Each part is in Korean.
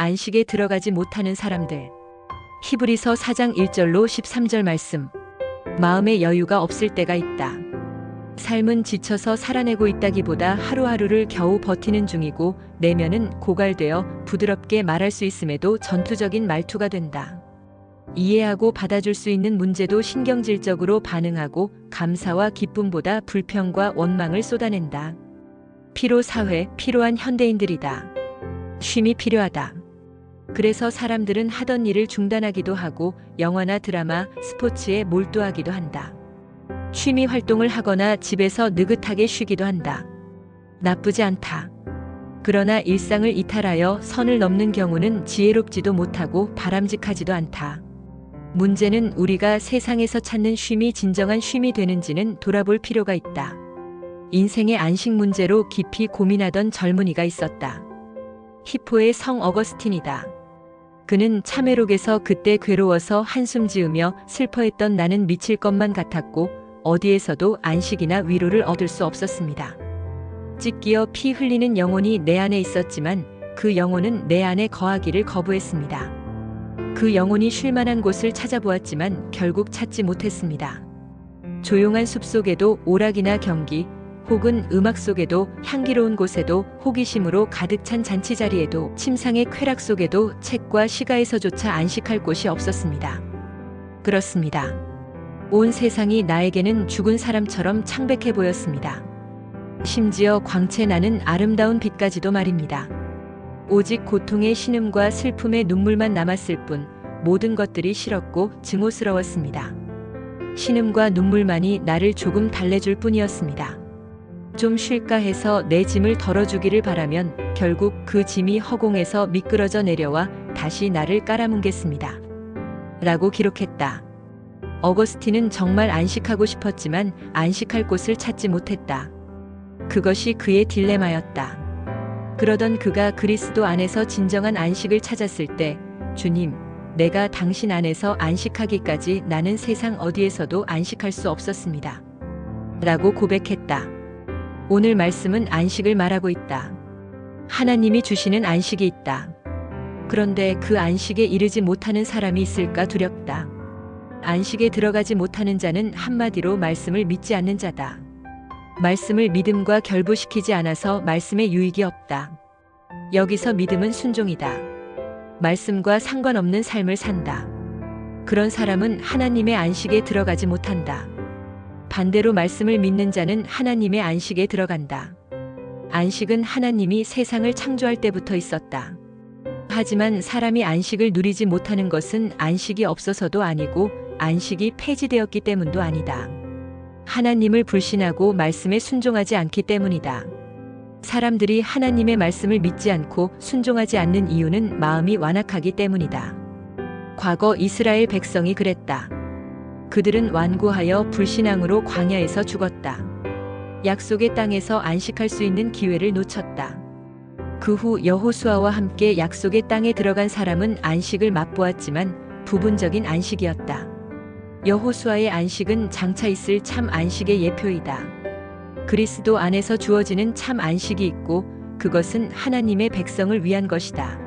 안식에 들어가지 못하는 사람들. 히브리서 4장 1절로 13절 말씀. 마음의 여유가 없을 때가 있다. 삶은 지쳐서 살아내고 있다기보다 하루하루를 겨우 버티는 중이고 내면은 고갈되어 부드럽게 말할 수 있음에도 전투적인 말투가 된다. 이해하고 받아줄 수 있는 문제도 신경질적으로 반응하고 감사와 기쁨보다 불평과 원망을 쏟아낸다. 피로 사회, 피로한 현대인들이다. 쉼이 필요하다. 그래서 사람들은 하던 일을 중단하기도 하고 영화나 드라마, 스포츠에 몰두하기도 한다. 취미 활동을 하거나 집에서 느긋하게 쉬기도 한다. 나쁘지 않다. 그러나 일상을 이탈하여 선을 넘는 경우는 지혜롭지도 못하고 바람직하지도 않다. 문제는 우리가 세상에서 찾는 쉼이 진정한 쉼이 되는지는 돌아볼 필요가 있다. 인생의 안식 문제로 깊이 고민하던 젊은이가 있었다. 히포의 성 어거스틴이다. 그는 참회록에서 그때 괴로워서 한숨 지으며 슬퍼했던 나는 미칠 것만 같았고 어디에서도 안식이나 위로를 얻을 수 없었습니다. 찢기어 피 흘리는 영혼이 내 안에 있었지만 그 영혼은 내 안에 거하기를 거부했습니다. 그 영혼이 쉴 만한 곳을 찾아보았지만 결국 찾지 못했습니다. 조용한 숲속에도 오락이나 경기, 혹은 음악 속에도 향기로운 곳에도 호기심으로 가득 찬 잔치자리에도 침상의 쾌락 속에도 책과 시가에서조차 안식할 곳이 없었습니다. 그렇습니다. 온 세상이 나에게는 죽은 사람처럼 창백해 보였습니다. 심지어 광채 나는 아름다운 빛까지도 말입니다. 오직 고통의 신음과 슬픔의 눈물만 남았을 뿐 모든 것들이 싫었고 증오스러웠습니다. 신음과 눈물만이 나를 조금 달래줄 뿐이었습니다. 좀 쉴까 해서 내 짐을 덜어주기를 바라면 결국 그 짐이 허공에서 미끄러져 내려와 다시 나를 깔아뭉갰습니다. 라고 기록했다. 어거스틴은 정말 안식하고 싶었지만 안식할 곳을 찾지 못했다. 그것이 그의 딜레마였다. 그러던 그가 그리스도 안에서 진정한 안식을 찾았을 때 주님, 내가 당신 안에서 안식하기까지 나는 세상 어디에서도 안식할 수 없었습니다. 라고 고백했다. 오늘 말씀은 안식을 말하고 있다. 하나님이 주시는 안식이 있다. 그런데 그 안식에 이르지 못하는 사람이 있을까 두렵다. 안식에 들어가지 못하는 자는 한마디로 말씀을 믿지 않는 자다. 말씀을 믿음과 결부시키지 않아서 말씀에 유익이 없다. 여기서 믿음은 순종이다. 말씀과 상관없는 삶을 산다. 그런 사람은 하나님의 안식에 들어가지 못한다. 반대로 말씀을 믿는 자는 하나님의 안식에 들어간다. 안식은 하나님이 세상을 창조할 때부터 있었다. 하지만 사람이 안식을 누리지 못하는 것은 안식이 없어서도 아니고 안식이 폐지되었기 때문도 아니다. 하나님을 불신하고 말씀에 순종하지 않기 때문이다. 사람들이 하나님의 말씀을 믿지 않고 순종하지 않는 이유는 마음이 완악하기 때문이다. 과거 이스라엘 백성이 그랬다. 그들은 완고하여 불신앙으로 광야에서 죽었다. 약속의 땅에서 안식할 수 있는 기회를 놓쳤다. 그 후 여호수아와 함께 약속의 땅에 들어간 사람은 안식을 맛보았지만 부분적인 안식이었다. 여호수아의 안식은 장차 있을 참 안식의 예표이다. 그리스도 안에서 주어지는 참 안식이 있고 그것은 하나님의 백성을 위한 것이다.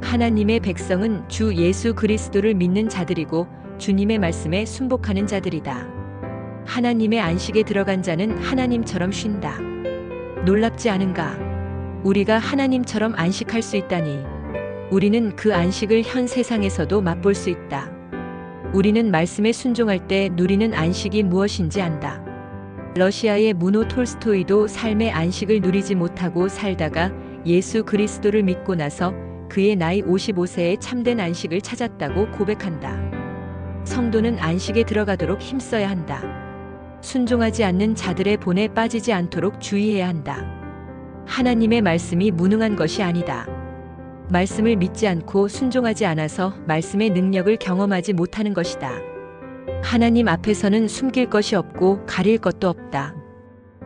하나님의 백성은 주 예수 그리스도를 믿는 자들이고 주님의 말씀에 순복하는 자들이다. 하나님의 안식에 들어간 자는 하나님처럼 쉰다. 놀랍지 않은가? 우리가 하나님처럼 안식할 수 있다니. 우리는 그 안식을 현 세상에서도 맛볼 수 있다. 우리는 말씀에 순종할 때 누리는 안식이 무엇인지 안다. 러시아의 무노 톨스토이도 삶의 안식을 누리지 못하고 살다가 예수 그리스도를 믿고 나서 그의 나이 55세에 참된 안식을 찾았다고 고백한다. 성도는 안식에 들어가도록 힘써야 한다. 순종하지 않는 자들의 본에 빠지지 않도록 주의해야 한다. 하나님의 말씀이 무능한 것이 아니다. 말씀을 믿지 않고 순종하지 않아서 말씀의 능력을 경험하지 못하는 것이다. 하나님 앞에서는 숨길 것이 없고 가릴 것도 없다.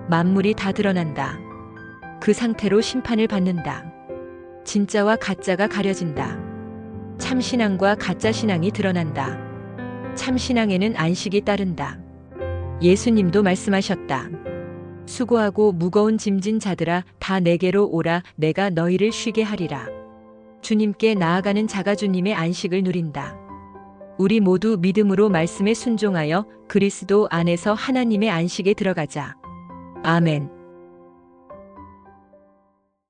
만물이 다 드러난다. 그 상태로 심판을 받는다. 진짜와 가짜가 가려진다. 참신앙과 가짜신앙이 드러난다. 참신앙에는 안식이 따른다. 예수님도 말씀하셨다. 수고하고 무거운 짐진 자들아 다 내게로 오라 내가 너희를 쉬게 하리라. 주님께 나아가는 자가 주님의 안식을 누린다. 우리 모두 믿음으로 말씀에 순종하여 그리스도 안에서 하나님의 안식에 들어가자. 아멘.